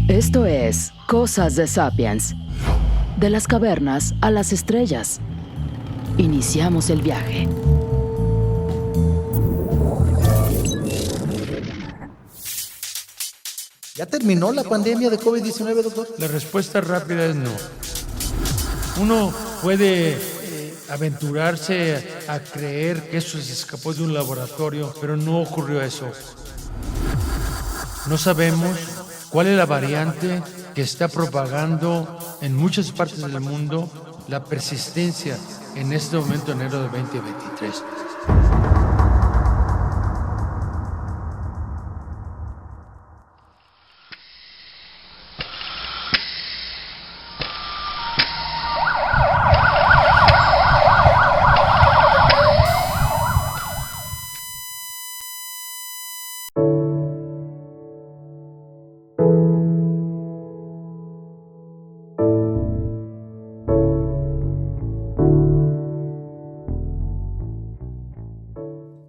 Esto es Cosas de Sapiens. De las cavernas a las estrellas. Iniciamos el viaje. ¿Ya terminó la pandemia de COVID-19, doctor? La respuesta rápida es no. Uno puede aventurarse a creer que eso se escapó de un laboratorio, pero no ocurrió eso. No sabemos cuál es la variante que está propagando en muchas partes del mundo la persistencia en este momento, enero de 2023.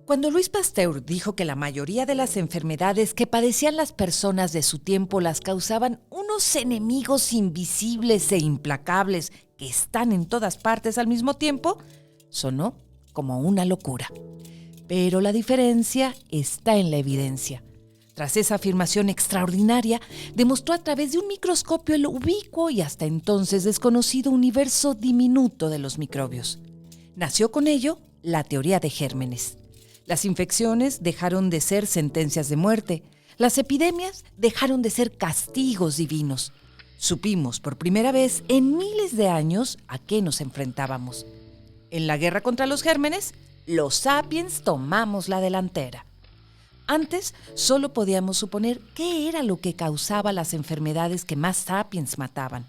Cuando Louis Pasteur dijo que la mayoría de las enfermedades que padecían las personas de su tiempo las causaban unos enemigos invisibles e implacables que están en todas partes al mismo tiempo, sonó como una locura. Pero la diferencia está en la evidencia. Tras esa afirmación extraordinaria, demostró a través de un microscopio el ubicuo y hasta entonces desconocido universo diminuto de los microbios. Nació con ello la teoría de gérmenes. Las infecciones dejaron de ser sentencias de muerte. Las epidemias dejaron de ser castigos divinos. Supimos por primera vez en miles de años a qué nos enfrentábamos. En la guerra contra los gérmenes, los sapiens tomamos la delantera. Antes solo podíamos suponer qué era lo que causaba las enfermedades que más sapiens mataban.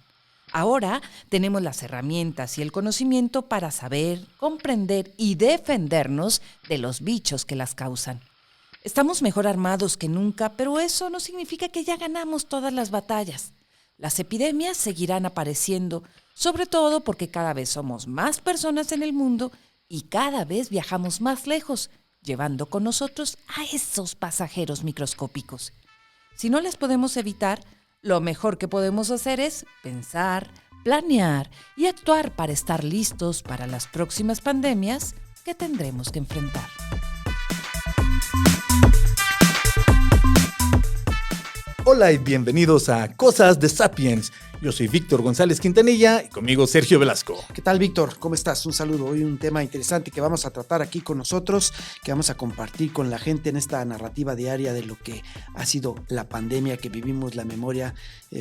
Ahora tenemos las herramientas y el conocimiento para saber, comprender y defendernos de los bichos que las causan. Estamos mejor armados que nunca, pero eso no significa que ya ganamos todas las batallas. Las epidemias seguirán apareciendo, sobre todo porque cada vez somos más personas en el mundo y cada vez viajamos más lejos, llevando con nosotros a esos pasajeros microscópicos. Si no las podemos evitar, lo mejor que podemos hacer es pensar, planear y actuar para estar listos para las próximas pandemias que tendremos que enfrentar. Hola y bienvenidos a Cosas de Sapiens. Yo soy Víctor González Quintanilla y conmigo Sergio Velasco. ¿Qué tal, Víctor? ¿Cómo estás? Un saludo. Hoy un tema interesante que vamos a tratar aquí con nosotros, que vamos a compartir con la gente en esta narrativa diaria de lo que ha sido la pandemia que vivimos. La memoria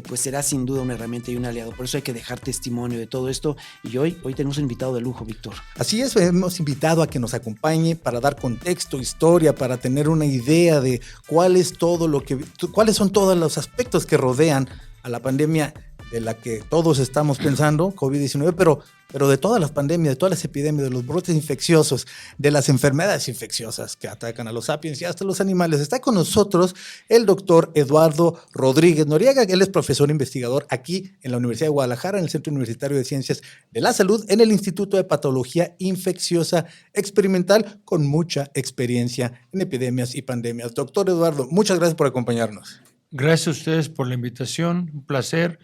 pues será sin duda una herramienta y un aliado. Por eso hay que dejar testimonio de todo esto. Y hoy tenemos un invitado de lujo, Víctor. Así es, hemos invitado a que nos acompañe para dar contexto, historia, para tener una idea de cuáles son todos los aspectos que rodean a la pandemia de la que todos estamos pensando, COVID-19, pero de todas las pandemias, de todas las epidemias, de los brotes infecciosos, de las enfermedades infecciosas que atacan a los sapiens y hasta los animales. Está con nosotros el doctor Eduardo Rodríguez Noriega. Él es profesor investigador aquí en la Universidad de Guadalajara, en el Centro Universitario de Ciencias de la Salud, en el Instituto de Patología Infecciosa Experimental, con mucha experiencia en epidemias y pandemias. Doctor Eduardo, muchas gracias por acompañarnos. Gracias a ustedes por la invitación, un placer.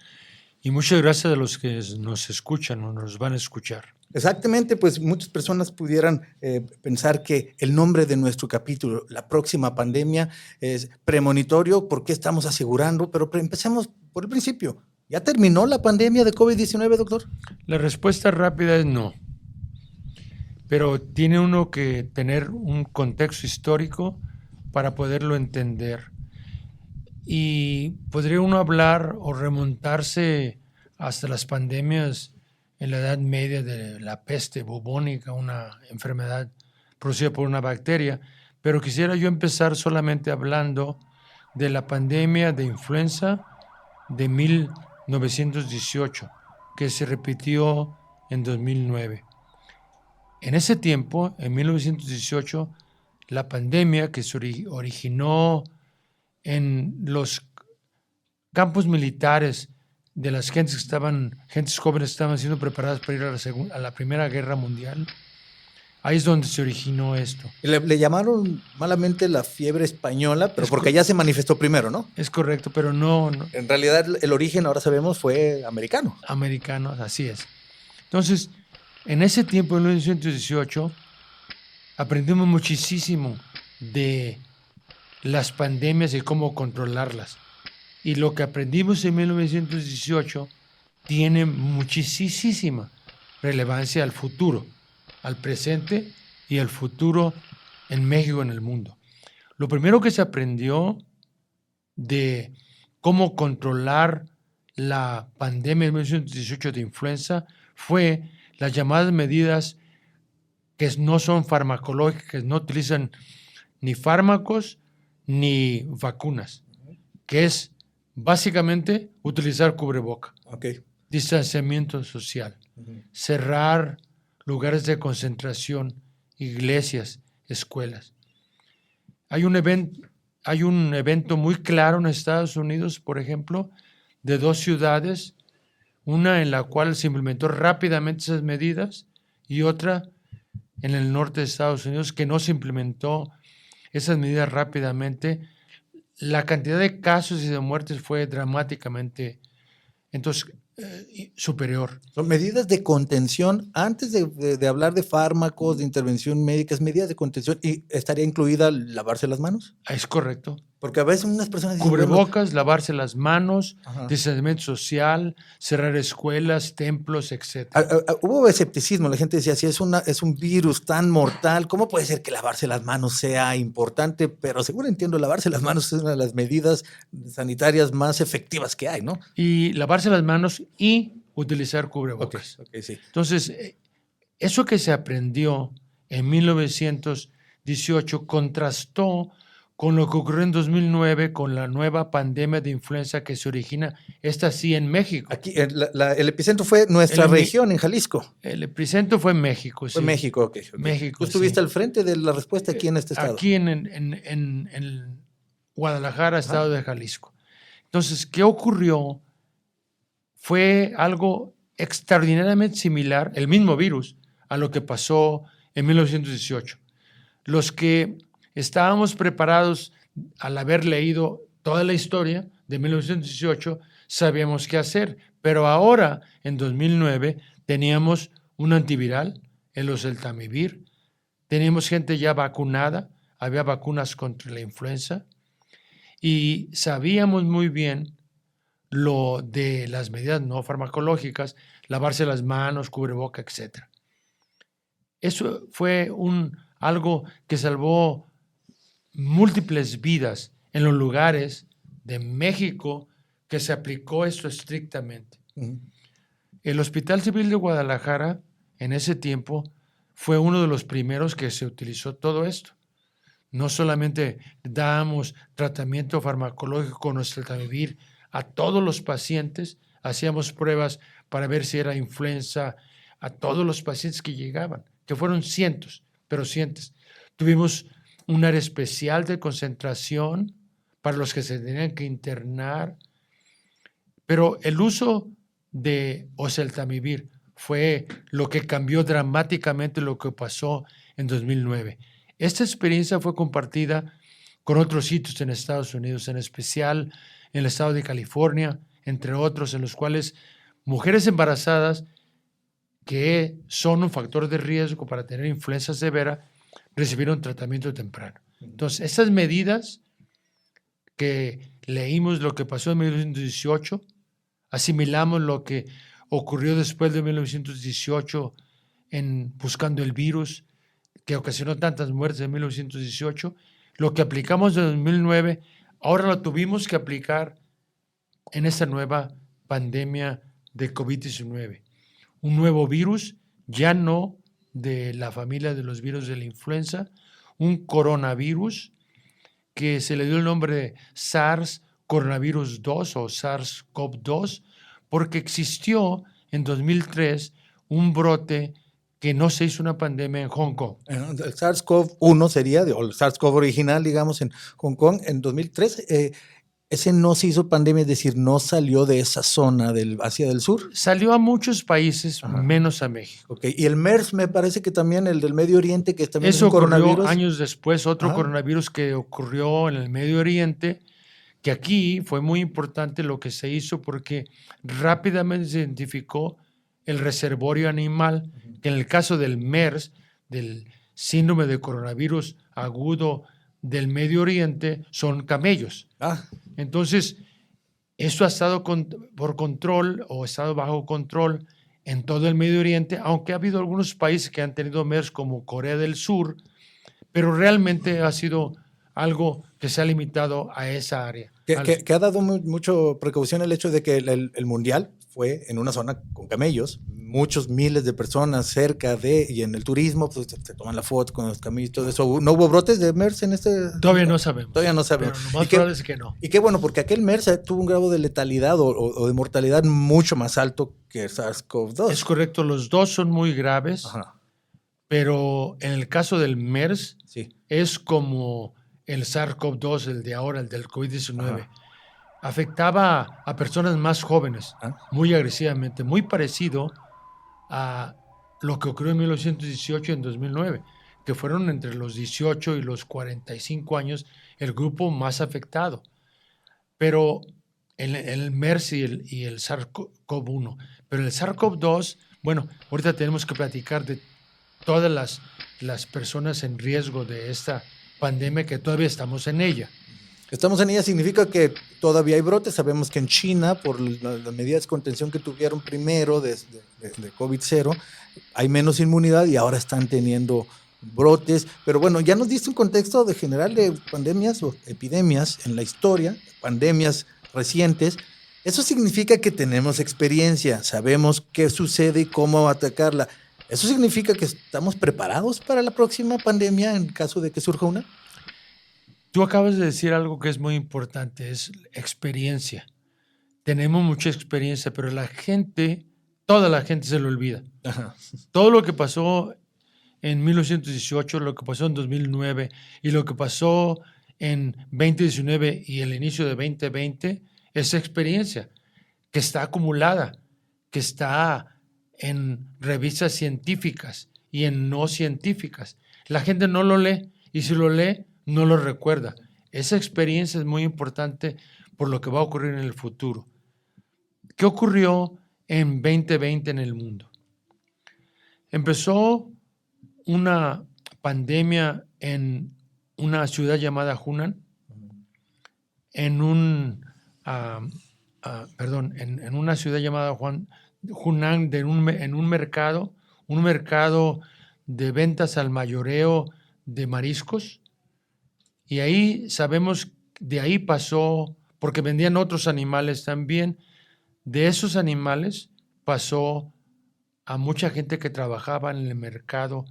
Y muchas gracias a los que nos escuchan o nos van a escuchar. Exactamente, pues muchas personas pudieran pensar que el nombre de nuestro capítulo, la próxima pandemia, es premonitorio porque estamos asegurando, pero empecemos por el principio. ¿Ya terminó la pandemia de COVID-19, doctor? La respuesta rápida es no. Pero tiene uno que tener un contexto histórico para poderlo entender. Y podría uno hablar o remontarse hasta las pandemias en la Edad Media de la peste bubónica, una enfermedad producida por una bacteria, pero quisiera yo empezar solamente hablando de la pandemia de influenza de 1918, que se repitió en 2009. En ese tiempo, en 1918, la pandemia que se originó en los campos militares de las gentes jóvenes que estaban siendo preparadas para ir a la Primera Guerra Mundial, Ahí es donde se originó esto. Le llamaron malamente la fiebre española, pero Es porque allá se manifestó primero, ¿no? Es correcto, pero no En realidad el origen, ahora sabemos, fue americano. americanos, así es. Entonces, en ese tiempo, en 1918, aprendimos muchísimo de las pandemias y cómo controlarlas. Y lo que aprendimos en 1918 tiene muchísima relevancia al futuro, al presente y al futuro en México, en el mundo. Lo primero que se aprendió de cómo controlar la pandemia de 1918 de influenza fue las llamadas medidas que no son farmacológicas, no utilizan ni fármacos ni vacunas, que es básicamente utilizar cubreboca, distanciamiento social, cerrar lugares de concentración, iglesias, escuelas. Hay un evento muy claro en Estados Unidos, por ejemplo, de 2 ciudades, una en la cual se implementó rápidamente esas medidas y otra en el norte de Estados Unidos que no se implementó esas medidas rápidamente. La cantidad de casos y de muertes fue dramáticamente superior. Son medidas de contención, antes de hablar de fármacos, de intervención médica, es medidas de contención, y estaría incluida lavarse las manos. Es correcto. Porque a veces unas personas dicen, cubrebocas, lavarse las manos, Ajá. distanciamiento social, cerrar escuelas, templos, etc. Hubo escepticismo, la gente decía, si es un virus tan mortal, ¿cómo puede ser que lavarse las manos sea importante? Pero seguro entiendo, lavarse las manos es una de las medidas sanitarias más efectivas que hay, ¿no? Y lavarse las manos y utilizar cubrebocas. Okay, sí. Entonces, eso que se aprendió en 1918 contrastó con lo que ocurrió en 2009 con la nueva pandemia de influenza que se origina, esta sí en México. Aquí el epicentro fue nuestra región, en Jalisco. El epicentro fue en México, sí. Fue México, ok. México, Tú estuviste sí. al frente de la respuesta aquí en este estado. Aquí en Guadalajara, estado de Jalisco. Entonces, ¿qué ocurrió? Fue algo extraordinariamente similar, el mismo virus, a lo que pasó en 1918. Los que estábamos preparados al haber leído toda la historia de 1918, sabíamos qué hacer, pero ahora, en 2009, teníamos un antiviral, el oseltamivir, teníamos gente ya vacunada, había vacunas contra la influenza, y sabíamos muy bien lo de las medidas no farmacológicas, lavarse las manos, cubreboca, etc. Eso fue algo que salvó múltiples vidas en los lugares de México que se aplicó esto estrictamente. Uh-huh. El Hospital Civil de Guadalajara, en ese tiempo, fue uno de los primeros que se utilizó todo esto. No solamente dábamos tratamiento farmacológico con oseltamivir a todos los pacientes, hacíamos pruebas para ver si era influenza a todos los pacientes que llegaban, que fueron cientos, pero cientos. Tuvimos un área especial de concentración para los que se tenían que internar, pero el uso de oseltamivir fue lo que cambió dramáticamente lo que pasó en 2009. Esta experiencia fue compartida con otros sitios en Estados Unidos, en especial en el estado de California, entre otros, en los cuales mujeres embarazadas que son un factor de riesgo para tener influenza severa recibieron tratamiento temprano. Entonces, esas medidas que leímos lo que pasó en 1918, asimilamos lo que ocurrió después de 1918 buscando el virus que ocasionó tantas muertes en 1918, lo que aplicamos en 2009, ahora lo tuvimos que aplicar en esta nueva pandemia de COVID-19. Un nuevo virus, ya no de la familia de los virus de la influenza, un coronavirus que se le dio el nombre de SARS coronavirus 2 o SARS-CoV-2, porque existió en 2003 un brote que no se hizo una pandemia en Hong Kong. El SARS-CoV-1 sería, o el SARS-CoV original, digamos, en Hong Kong en 2003. Ese no se hizo pandemia, es decir, no salió de esa zona hacia del sur. Salió a muchos países, menos a México. Okay. Y el MERS me parece que también, el del Medio Oriente, que también Eso es un ocurrió coronavirus. años después, otro coronavirus que ocurrió en el Medio Oriente, que aquí fue muy importante lo que se hizo porque rápidamente se identificó el reservorio animal, que en el caso del MERS, del síndrome de coronavirus agudo del Medio Oriente, son camellos. Entonces, eso ha estado por control o ha estado bajo control en todo el Medio Oriente, aunque ha habido algunos países que han tenido MERS como Corea del Sur, pero realmente ha sido algo que se ha limitado a esa área. Que ha dado mucho precaución el hecho de que el Mundial fue en una zona con camellos, muchos miles de personas cerca de, y en el turismo pues, se toman la foto con los camellos y todo eso. ¿No hubo brotes de MERS en este? Todavía no sabemos. Todavía no sabemos. Pero lo más probable es que no. Y qué bueno, porque aquel MERS tuvo un grado de letalidad o de mortalidad mucho más alto que el SARS-CoV-2. Es correcto, los dos son muy graves, pero en el caso del MERS es como el SARS-CoV-2, el de ahora, el del COVID-19. Afectaba a personas más jóvenes, muy agresivamente, muy parecido a lo que ocurrió en 1918 y en 2009, que fueron entre los 18 y los 45 años el grupo más afectado. Pero el MERS y el SARS-CoV-1. Pero el SARS-CoV-2, bueno, ahorita tenemos que platicar de todas las personas en riesgo de esta pandemia, que todavía estamos en ella. Estamos en ella significa que todavía hay brotes. Sabemos que en China, por las medidas de contención que tuvieron primero de COVID-0, hay menos inmunidad y ahora están teniendo brotes. Pero bueno, ya nos diste un contexto de general de pandemias o epidemias en la historia, pandemias recientes. Eso significa que tenemos experiencia, sabemos qué sucede y cómo atacarla. ¿Eso significa que estamos preparados para la próxima pandemia en caso de que surja una? Tú acabas de decir algo que es muy importante, es experiencia. Tenemos mucha experiencia, pero toda la gente se lo olvida. Todo lo que pasó en 1918, lo que pasó en 2009 y lo que pasó en 2019 y el inicio de 2020 es experiencia que está acumulada, que está en revistas científicas y en no científicas. La gente no lo lee y si lo lee, no lo recuerda. Esa experiencia es muy importante por lo que va a ocurrir en el futuro. ¿Qué ocurrió en 2020 en el mundo? Empezó una pandemia en una ciudad llamada Hunan, en una ciudad llamada Hunan, en un mercado de ventas al mayoreo de mariscos. Y ahí sabemos, de ahí pasó, porque vendían otros animales también, de esos animales pasó a mucha gente que trabajaba en el mercado,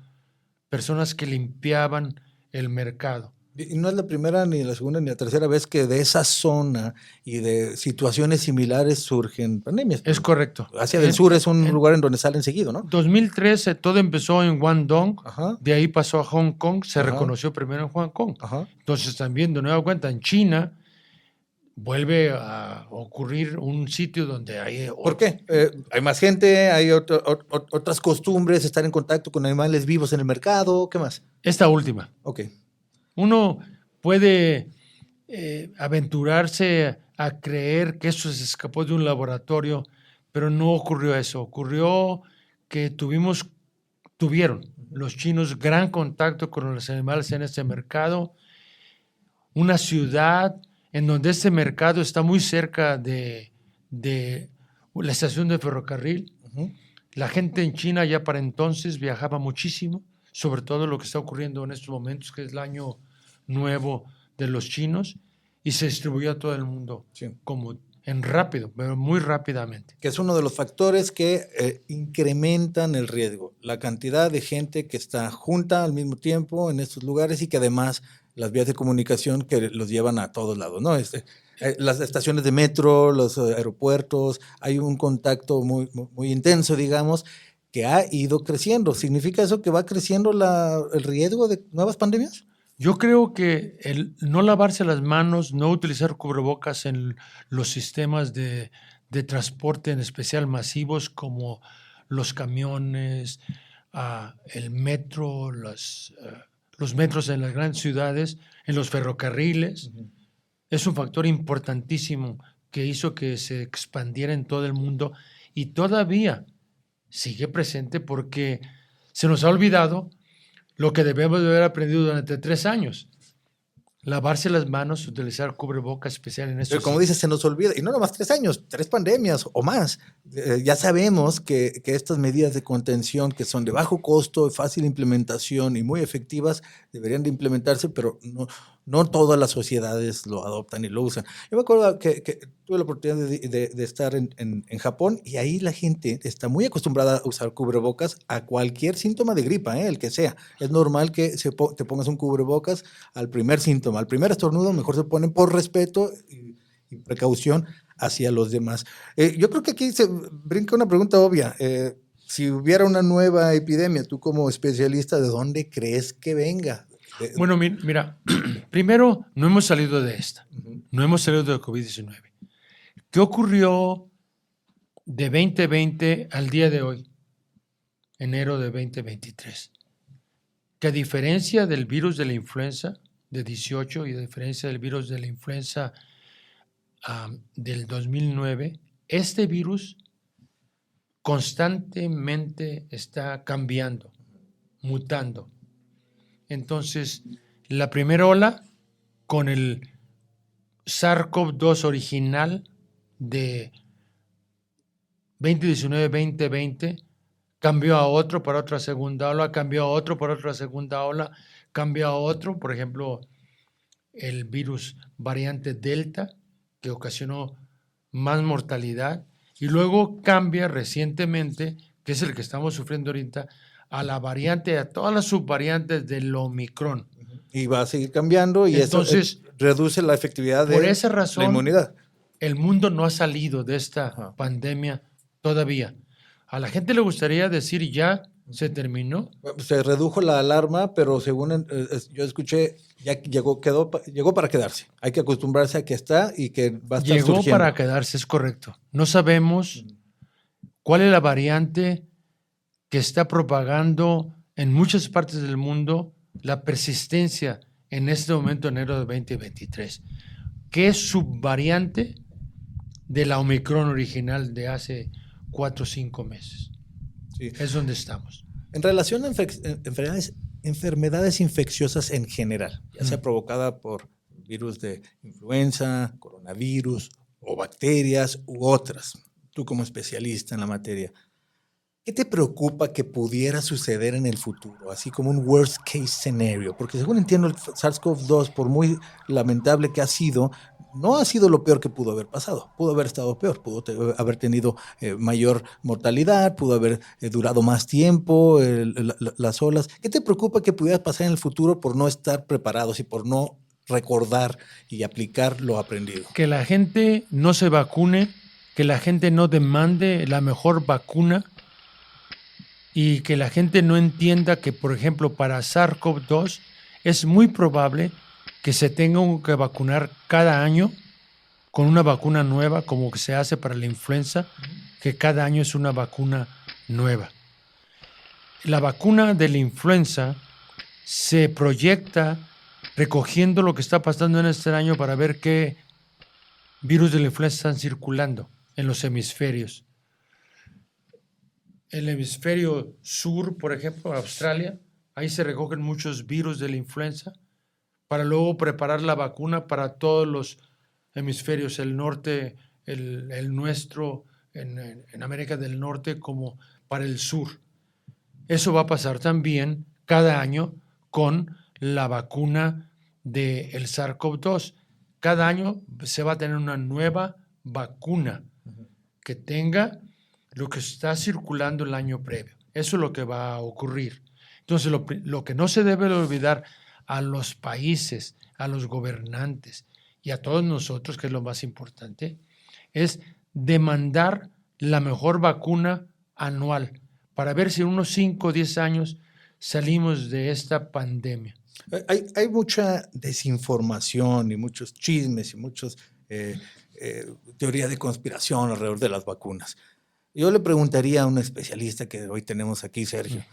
personas que limpiaban el mercado. Y no es la primera, ni la segunda, ni la tercera vez que de esa zona y de situaciones similares surgen pandemias. Es correcto. Asia del Sur es un lugar en donde salen seguido, ¿no? 2013 todo empezó en Guangdong, de ahí pasó a Hong Kong, se reconoció primero en Hong Kong. Entonces también, de nueva cuenta, en China vuelve a ocurrir un sitio donde hay... ¿Por qué? Hay más gente, hay otras costumbres, estar en contacto con animales vivos en el mercado, ¿qué más? Esta última. Ok. Uno puede aventurarse a creer que eso se escapó de un laboratorio, pero no ocurrió eso. Ocurrió que tuvieron los chinos gran contacto con los animales en este mercado, una ciudad en donde este mercado está muy cerca de la estación de ferrocarril. La gente en China ya para entonces viajaba muchísimo, sobre todo lo que está ocurriendo en estos momentos, que es el año nuevo de los chinos, y se distribuyó a todo el mundo, como en rápido, pero muy rápidamente. Que es uno de los factores que incrementan el riesgo, la cantidad de gente que está junta al mismo tiempo en estos lugares y que además las vías de comunicación que los llevan a todos lados, ¿no? Las estaciones de metro, los aeropuertos, hay un contacto muy, muy intenso, digamos, que ha ido creciendo. ¿Significa eso que va creciendo el riesgo de nuevas pandemias? Yo creo que el no lavarse las manos, no utilizar cubrebocas en los sistemas de transporte, en especial masivos como los camiones, el metro, los metros en las grandes ciudades, en los ferrocarriles, es un factor importantísimo que hizo que se expandiera en todo el mundo y todavía sigue presente porque se nos ha olvidado lo que debemos de haber aprendido durante 3 años. Lavarse las manos, utilizar cubrebocas especial en estos. Pero como dices, se nos olvida, y no nomás 3 años, 3 pandemias o más. Ya sabemos que estas medidas de contención, que son de bajo costo, fácil implementación y muy efectivas, deberían de implementarse, pero no todas las sociedades lo adoptan y lo usan. Yo me acuerdo que tuve la oportunidad de estar en Japón, y ahí la gente está muy acostumbrada a usar cubrebocas a cualquier síntoma de gripa, el que sea. Es normal que te pongas un cubrebocas al primer síntoma, al primer estornudo, mejor se ponen por respeto y precaución hacia los demás. Yo creo que aquí se brinca una pregunta obvia. Si hubiera una nueva epidemia, tú como especialista, ¿de dónde crees que venga? Bueno, mira, primero, no hemos salido de esta. No hemos salido de COVID-19. ¿Qué ocurrió de 2020 al día de hoy, enero de 2023? Que a diferencia del virus de la influenza de 18 y a diferencia del virus de la influenza del 2009, este virus constantemente está cambiando, mutando. Entonces, la primera ola con el SARS-CoV-2 original de 2019-2020 cambió a otro para otra segunda ola, cambió a otro para otra segunda ola, cambió a otro, por ejemplo, el virus variante Delta, que ocasionó más mortalidad, y luego cambia recientemente, que es el que estamos sufriendo ahorita, a la variante, a todas las subvariantes del Omicron. Y va a seguir cambiando, y entonces, eso reduce la efectividad de por esa razón, la inmunidad. El mundo no ha salido de esta pandemia todavía. A la gente le gustaría decir ya se terminó. Se redujo la alarma, pero según yo escuché, ya llegó para quedarse. Hay que acostumbrarse a que está y que va a estar Llegó surgiendo. para quedarse, es correcto. No sabemos cuál es la variante que está propagando en muchas partes del mundo la persistencia en este momento, enero de 2023. ¿Qué subvariante de la Omicron original de hace 4 o 5 meses? Sí. Es donde estamos. En relación a enfermedades infecciosas en general, ya sea provocada por virus de influenza, coronavirus o bacterias u otras, tú como especialista en la materia, ¿qué te preocupa que pudiera suceder en el futuro? Así como un worst case scenario, porque según entiendo el SARS-CoV-2, por muy lamentable que ha sido, no ha sido lo peor que pudo haber pasado. Pudo haber estado peor, pudo haber tenido mayor mortalidad, pudo haber durado más tiempo, las olas. ¿Qué te preocupa que pudiera pasar en el futuro por no estar preparados y por no recordar y aplicar lo aprendido? Que la gente no se vacune, que la gente no demande la mejor vacuna y que la gente no entienda que, por ejemplo, para SARS-CoV-2 es muy probable que se tenga que vacunar cada año con una vacuna nueva, como que se hace para la influenza, que cada año es una vacuna nueva. La vacuna de la influenza se proyecta recogiendo lo que está pasando en este año para ver qué virus de la influenza están circulando en los hemisferios. El hemisferio sur, por ejemplo, Australia, ahí se recogen muchos virus de la influenza para luego preparar la vacuna para todos los hemisferios, el norte, el nuestro, en América del Norte, como para el sur. Eso va a pasar también cada año con la vacuna del SARS-CoV-2. Cada año se va a tener una nueva vacuna que tenga lo que está circulando el año previo. Eso es lo que va a ocurrir. Entonces, lo que no se debe olvidar a los países, a los gobernantes y a todos nosotros, que es lo más importante, es demandar la mejor vacuna anual para ver si en unos 5 o 10 años salimos de esta pandemia. Hay mucha desinformación y muchos chismes y muchos teorías de conspiración alrededor de las vacunas. Yo le preguntaría a un especialista que hoy tenemos aquí, Sergio,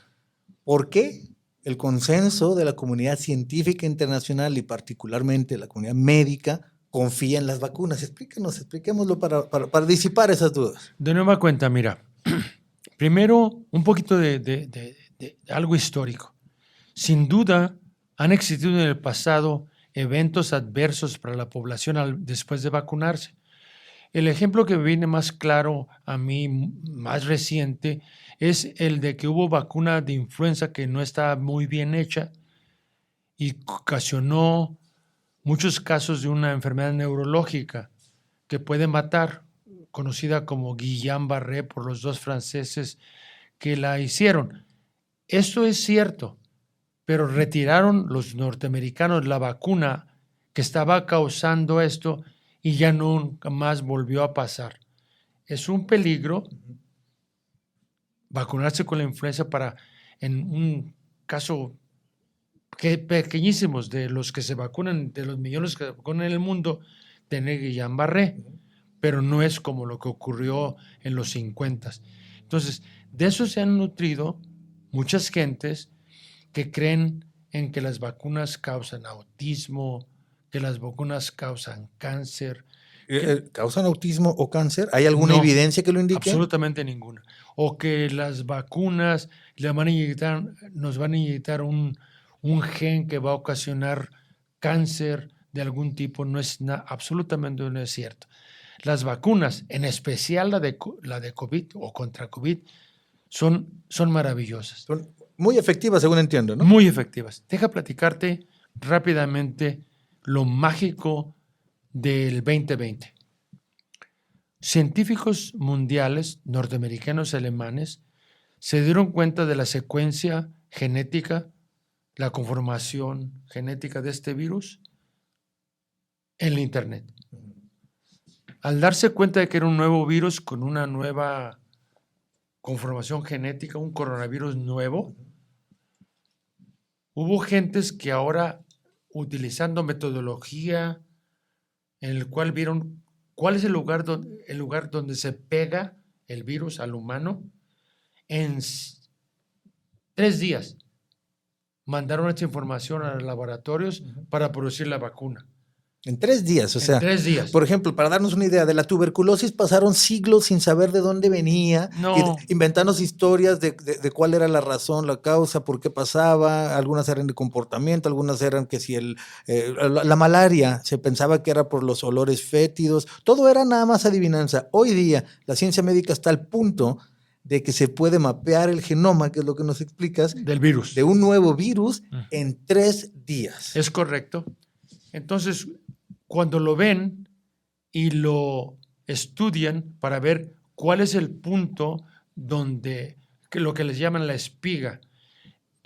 ¿por qué el consenso de la comunidad científica internacional y particularmente la comunidad médica confía en las vacunas? Expliquémoslo para disipar esas dudas. De nueva cuenta, mira, primero un poquito de algo histórico. Sin duda, han existido en el pasado eventos adversos para la población después de vacunarse. El ejemplo que viene más claro a mí, más reciente, es el de que hubo vacuna de influenza que no estaba muy bien hecha y ocasionó muchos casos de una enfermedad neurológica que puede matar, conocida como Guillain-Barré por los dos franceses que la hicieron. Esto es cierto, pero retiraron los norteamericanos la vacuna que estaba causando esto y ya nunca más volvió a pasar. Es un peligro vacunarse con la influenza para, en un caso pequeñísimos de los que se vacunan, de los millones que se vacunan en el mundo, tener Guillain-Barré, pero no es como lo que ocurrió en los 50. Entonces, de eso se han nutrido muchas gentes que creen en que las vacunas causan autismo, que las vacunas causan cáncer. ¿Causan autismo o cáncer? ¿Hay alguna evidencia que lo indique? Absolutamente ninguna. O que las vacunas nos van a inyectar un gen que va a ocasionar cáncer de algún tipo. Absolutamente no es cierto. Las vacunas, en especial la de COVID o contra COVID, son maravillosas. Son muy efectivas, según entiendo, ¿no? Muy efectivas. Deja platicarte rápidamente lo mágico del 2020. Científicos mundiales, norteamericanos y alemanes, se dieron cuenta de la secuencia genética, la conformación genética de este virus en la Internet. Al darse cuenta de que era un nuevo virus con una nueva conformación genética, un coronavirus nuevo, hubo gentes que ahora, utilizando metodología en el cual vieron cuál es el lugar donde se pega el virus al humano, en 3 días mandaron esta información a los laboratorios para producir la vacuna. En 3 días, o sea. En 3 días. Por ejemplo, para darnos una idea, de la tuberculosis pasaron siglos sin saber de dónde venía, inventándose historias de cuál era la razón, la causa, por qué pasaba. Algunas eran de comportamiento, algunas eran que si la malaria se pensaba que era por los olores fétidos. Todo era nada más adivinanza. Hoy día la ciencia médica está al punto de que se puede mapear el genoma, que es lo que nos explicas, del virus, de un nuevo virus en 3 días. Es correcto. Entonces, cuando lo ven y lo estudian para ver cuál es el punto donde, lo que les llaman la espiga,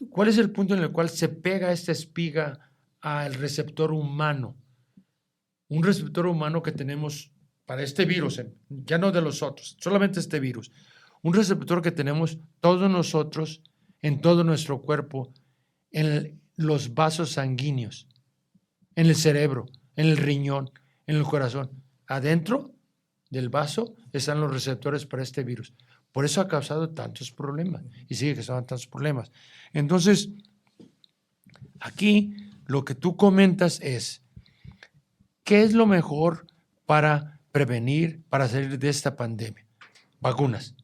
cuál es el punto en el cual se pega esta espiga al receptor humano, un receptor humano que tenemos para este virus, ya no de los otros, solamente este virus, un receptor que tenemos todos nosotros en todo nuestro cuerpo, en los vasos sanguíneos, en el cerebro, en el riñón, en el corazón. Adentro del vaso están los receptores para este virus. Por eso ha causado tantos problemas y sigue causando tantos problemas. Entonces, aquí lo que tú comentas es, ¿qué es lo mejor para prevenir, para salir de esta pandemia? Vacunas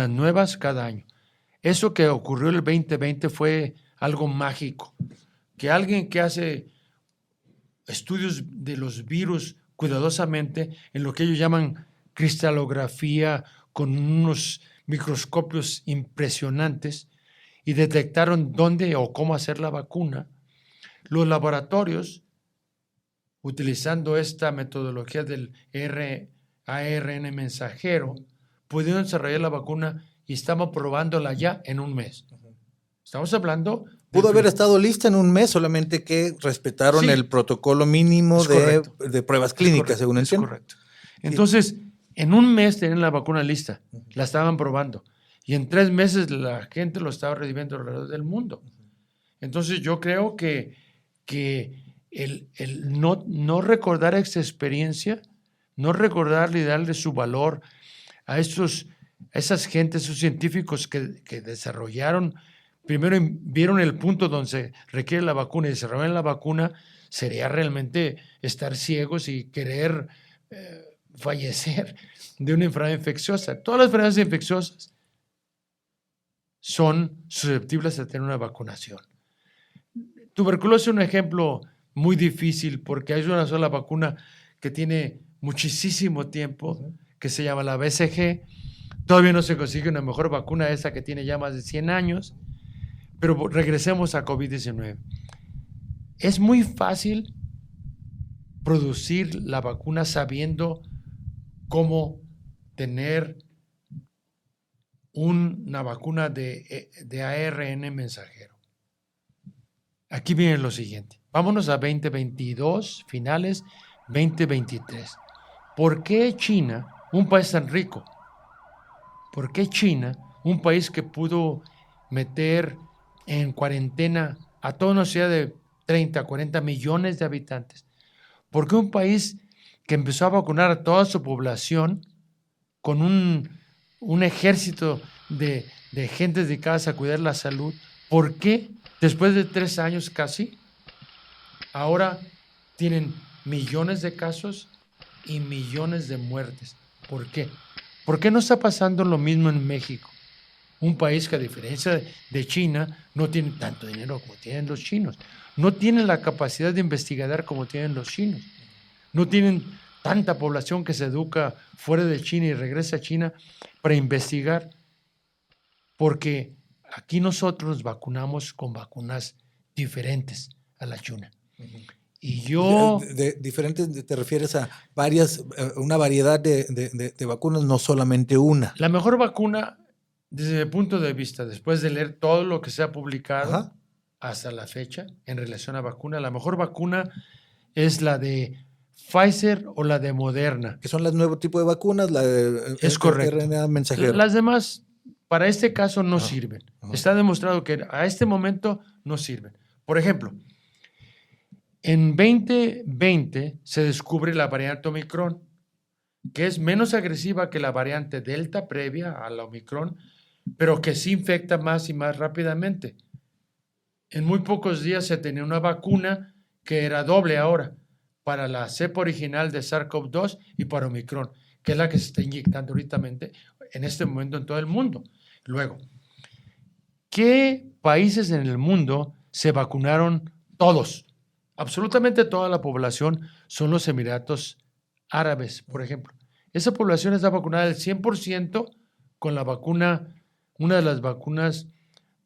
nuevas cada año. Eso que ocurrió el 2020 fue algo mágico. Que alguien que hace estudios de los virus cuidadosamente en lo que ellos llaman cristalografía con unos microscopios impresionantes y detectaron dónde o cómo hacer la vacuna, los laboratorios, utilizando esta metodología del ARN mensajero, pudieron desarrollar la vacuna y estamos probándola ya en 1 mes. Estamos hablando... Pudo haber estado lista en 1 mes, solamente que respetaron el protocolo mínimo de pruebas clínicas, según entiendo. Es correcto. Entonces, en 1 mes tenían la vacuna lista, la estaban probando. Y en 3 meses la gente lo estaba recibiendo alrededor del mundo. Entonces yo creo que el no recordar esta experiencia, no recordarle y darle su valor a esas gentes, esos científicos que desarrollaron, primero vieron el punto donde se requiere la vacuna y desarrollaron la vacuna, sería realmente estar ciegos y querer fallecer de una enfermedad infecciosa. Todas las enfermedades infecciosas son susceptibles a tener una vacunación. Tuberculosis es un ejemplo muy difícil porque hay una sola vacuna que tiene muchísimo tiempo, que se llama la BCG. Todavía no se consigue una mejor vacuna, esa que tiene ya más de 100 años. Pero regresemos a COVID-19. Es muy fácil producir la vacuna sabiendo cómo tener una vacuna de ARN mensajero. Aquí viene lo siguiente. Vámonos a 2022, finales 2023. ¿Por qué China, un país tan rico? ¿Por qué China, un país que pudo meter en cuarentena a toda una ciudad de 30, 40 millones de habitantes? ¿Por qué un país que empezó a vacunar a toda su población con un ejército de gente dedicadas a cuidar la salud? ¿Por qué después de 3 años casi, ahora tienen millones de casos y millones de muertes? ¿Por qué? ¿Por qué no está pasando lo mismo en México? Un país que, a diferencia de China, no tiene tanto dinero como tienen los chinos. No tienen la capacidad de investigar como tienen los chinos. No tienen tanta población que se educa fuera de China y regresa a China para investigar. Porque aquí nosotros vacunamos con vacunas diferentes a la china. Y yo... diferentes, te refieres a una variedad de vacunas, no solamente una. La mejor vacuna, desde mi punto de vista, después de leer todo lo que se ha publicado hasta la fecha en relación a vacuna, la mejor vacuna es la de Pfizer o la de Moderna. Que son los nuevos tipos de vacunas, la de es correcto. RNA mensajero. Las demás, para este caso, no sirven. Está demostrado que a este momento no sirven. Por ejemplo, en 2020 se descubre la variante Omicron, que es menos agresiva que la variante Delta previa a la Omicron, pero que sí infecta más y más rápidamente. En muy pocos días se tenía una vacuna que era doble ahora, para la cepa original de SARS-CoV-2 y para Omicron, que es la que se está inyectando ahorita en este momento en todo el mundo. Luego, ¿qué países en el mundo se vacunaron todos? Absolutamente toda la población son los Emiratos Árabes, por ejemplo. Esa población está vacunada al 100% con la vacuna, una de las vacunas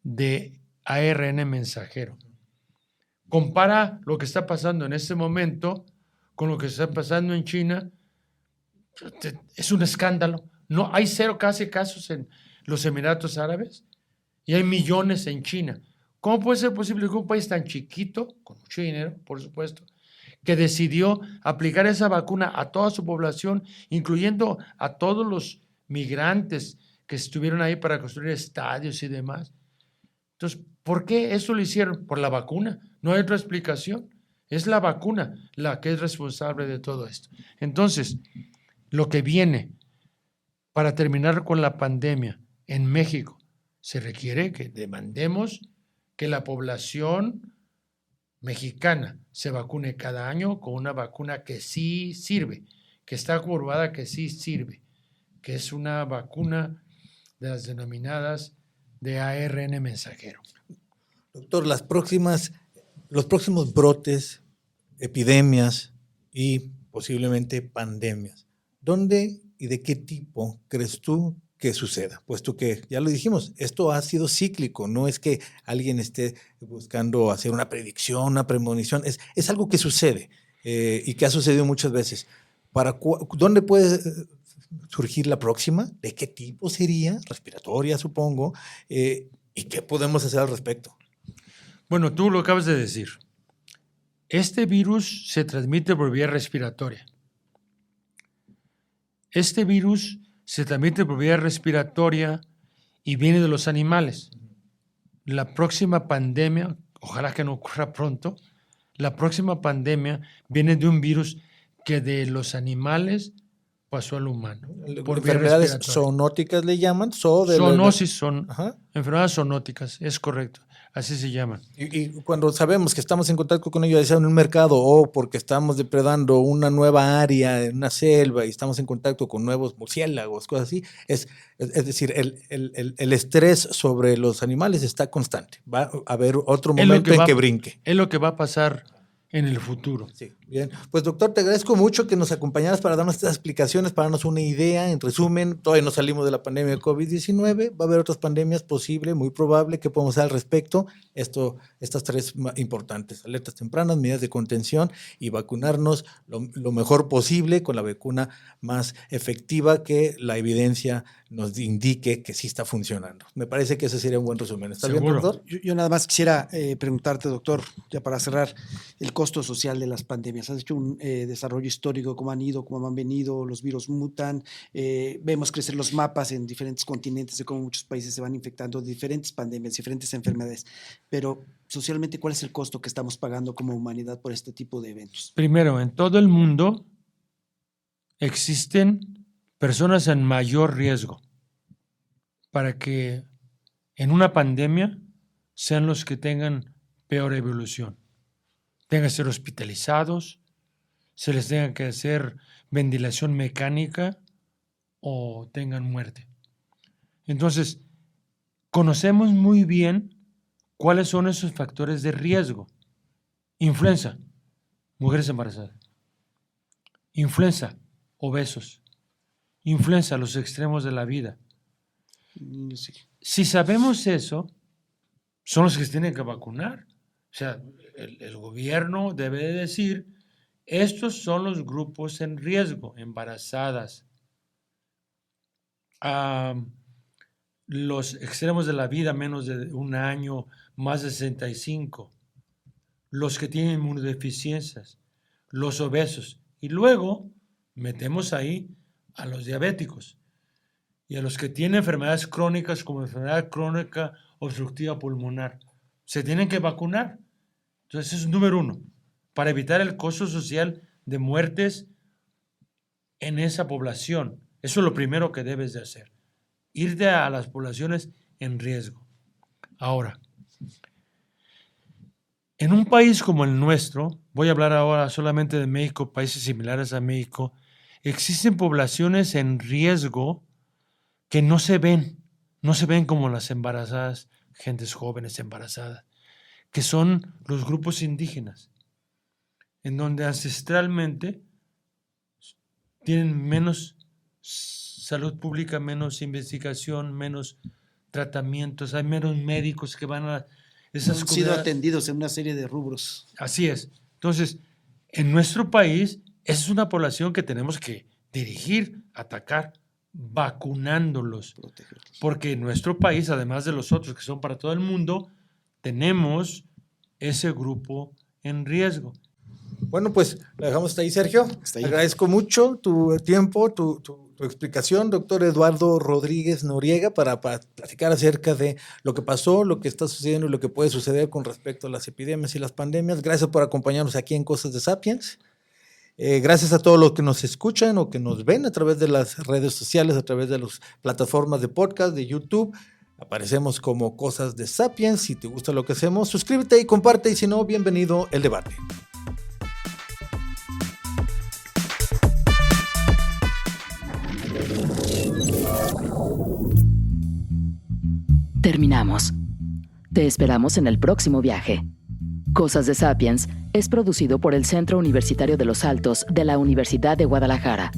de ARN mensajero. Compara lo que está pasando en este momento con lo que está pasando en China. Es un escándalo. No, hay casi casos en los Emiratos Árabes y hay millones en China. ¿Cómo puede ser posible que un país tan chiquito, con mucho dinero, por supuesto, que decidió aplicar esa vacuna a toda su población, incluyendo a todos los migrantes que estuvieron ahí para construir estadios y demás? Entonces, ¿por qué eso lo hicieron? Por la vacuna. No hay otra explicación. Es la vacuna la que es responsable de todo esto. Entonces, lo que viene para terminar con la pandemia en México, se requiere que demandemos que la población mexicana se vacune cada año con una vacuna que sí sirve, que está aprobada, que sí sirve, que es una vacuna de las denominadas de ARN mensajero. Doctor, los próximos brotes, epidemias y posiblemente pandemias, ¿dónde y de qué tipo crees tú que suceda? Puesto que, ya lo dijimos, esto ha sido cíclico, no es que alguien esté buscando hacer una predicción, una premonición, es algo que sucede y que ha sucedido muchas veces. ¿Dónde puede surgir la próxima? ¿De qué tipo sería? Respiratoria, supongo. ¿Y qué podemos hacer al respecto? Bueno, tú lo acabas de decir. Este virus se transmite por vía respiratoria. Este virus se transmite por vía respiratoria y viene de los animales. La próxima pandemia ojalá que no ocurra pronto, la próxima pandemia viene de un virus que de los animales pasó al humano. Por enfermedades zoonóticas le llaman. Zoonosis son enfermedades zoonóticas, es correcto. Así se llaman. Y cuando sabemos que estamos en contacto con ellos, ya sea en un mercado o porque estamos depredando una nueva área en una selva y estamos en contacto con nuevos murciélagos, cosas así, es decir, el estrés sobre los animales está constante. Va a haber otro momento en que brinque. Es lo que va a pasar en el futuro. Sí, bien. Pues doctor, te agradezco mucho que nos acompañaras para darnos estas explicaciones, para darnos una idea. En resumen, todavía no salimos de la pandemia de COVID-19, va a haber otras pandemias posible, muy probable. ¿Qué podemos hacer al respecto? Estas tres importantes: alertas tempranas, medidas de contención y vacunarnos lo mejor posible con la vacuna más efectiva que la evidencia nos indique que sí está funcionando. Me parece que ese sería un buen resumen. ¿Está bien, doctor? Yo nada más quisiera preguntarte, doctor, ya para cerrar, el costo social de las pandemias. Has hecho un desarrollo histórico, cómo han ido, cómo han venido, los virus mutan, vemos crecer los mapas en diferentes continentes de cómo muchos países se van infectando de diferentes pandemias, diferentes enfermedades. Pero socialmente, ¿cuál es el costo que estamos pagando como humanidad por este tipo de eventos? Primero, en todo el mundo existen personas en mayor riesgo para que en una pandemia sean los que tengan peor evolución. Tengan que ser hospitalizados, se les tenga que hacer ventilación mecánica o tengan muerte. Entonces, conocemos muy bien cuáles son esos factores de riesgo. Influenza, mujeres embarazadas. Influenza, obesos. Influenza, los extremos de la vida. Sí. Si sabemos eso, son los que se tienen que vacunar. O sea, el gobierno debe de decir, estos son los grupos en riesgo: embarazadas, los extremos de la vida, menos de un año, más de 65, los que tienen inmunodeficiencias, los obesos. Y luego metemos ahí a los diabéticos y a los que tienen enfermedades crónicas como enfermedad crónica obstructiva pulmonar. Se tienen que vacunar. Entonces, eso es número uno, para evitar el costo social de muertes en esa población. Eso es lo primero que debes de hacer, irte a las poblaciones en riesgo. Ahora, en un país como el nuestro, voy a hablar ahora solamente de México, países similares a México, existen poblaciones en riesgo que no se ven como las embarazadas, gentes jóvenes embarazadas, que son los grupos indígenas, en donde ancestralmente tienen menos salud pública, menos investigación, menos tratamientos, hay menos médicos que van a esas han sido atendidos en una serie de rubros. Así es. Entonces, en nuestro país, esa es una población que tenemos que dirigir, atacar, vacunándolos. Protegerlos. Porque en nuestro país, además de los otros que son para todo el mundo, tenemos ese grupo en riesgo. Bueno, pues lo dejamos hasta ahí, Sergio. Agradezco mucho tu tiempo, tu explicación, doctor Eduardo Rodríguez Noriega, para platicar acerca de lo que pasó, lo que está sucediendo y lo que puede suceder con respecto a las epidemias y las pandemias. Gracias por acompañarnos aquí en Cosas de Sapiens. Gracias a todos los que nos escuchan o que nos ven a través de las redes sociales, a través de las plataformas de podcast, de YouTube. Aparecemos como Cosas de Sapiens. Si te gusta lo que hacemos, suscríbete y comparte, y si no, bienvenido el debate. Terminamos. Te esperamos en el próximo viaje. Cosas de Sapiens es producido por el Centro Universitario de los Altos de la Universidad de Guadalajara.